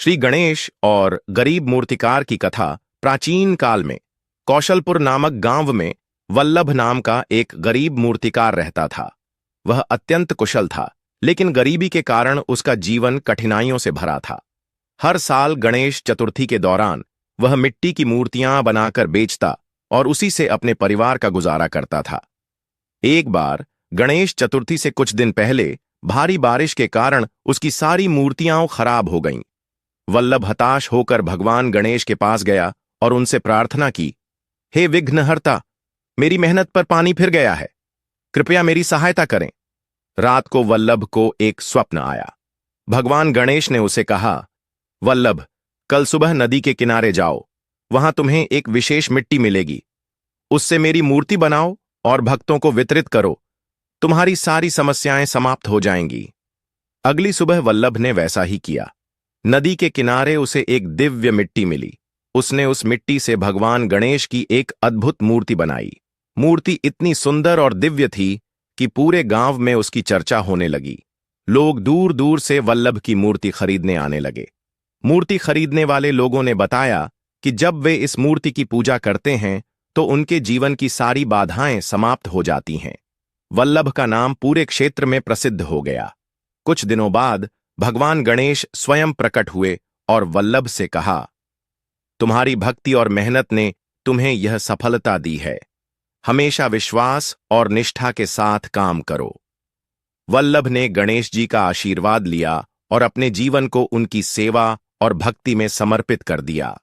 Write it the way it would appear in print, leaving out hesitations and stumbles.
श्री गणेश और गरीब मूर्तिकार की कथा। प्राचीन काल में कौशलपुर नामक गांव में वल्लभ नाम का एक गरीब मूर्तिकार रहता था। वह अत्यंत कुशल था, लेकिन गरीबी के कारण उसका जीवन कठिनाइयों से भरा था। हर साल गणेश चतुर्थी के दौरान वह मिट्टी की मूर्तियां बनाकर बेचता और उसी से अपने परिवार का गुजारा करता था। एक बार गणेश चतुर्थी से कुछ दिन पहले भारी बारिश के कारण उसकी सारी मूर्तियां खराब हो गईं। वल्लभ हताश होकर भगवान गणेश के पास गया और उनसे प्रार्थना की, हे विघ्नहर्ता, मेरी मेहनत पर पानी फिर गया है, कृपया मेरी सहायता करें। रात को वल्लभ को एक स्वप्न आया। भगवान गणेश ने उसे कहा, वल्लभ, कल सुबह नदी के किनारे जाओ, वहां तुम्हें एक विशेष मिट्टी मिलेगी, उससे मेरी मूर्ति बनाओ और भक्तों को वितरित करो, तुम्हारी सारी समस्याएं समाप्त हो जाएंगी। अगली सुबह वल्लभ ने वैसा ही किया। नदी के किनारे उसे एक दिव्य मिट्टी मिली। उसने उस मिट्टी से भगवान गणेश की एक अद्भुत मूर्ति बनाई। मूर्ति इतनी सुंदर और दिव्य थी कि पूरे गांव में उसकी चर्चा होने लगी। लोग दूर दूर से वल्लभ की मूर्ति खरीदने आने लगे। मूर्ति खरीदने वाले लोगों ने बताया कि जब वे इस मूर्ति की पूजा करते हैं तो उनके जीवन की सारी बाधाएं समाप्त हो जाती हैं। वल्लभ का नाम पूरे क्षेत्र में प्रसिद्ध हो गया। कुछ दिनों बाद भगवान गणेश स्वयं प्रकट हुए और वल्लभ से कहा, तुम्हारी भक्ति और मेहनत ने तुम्हें यह सफलता दी है। हमेशा विश्वास और निष्ठा के साथ काम करो। वल्लभ ने गणेश जी का आशीर्वाद लिया और अपने जीवन को उनकी सेवा और भक्ति में समर्पित कर दिया।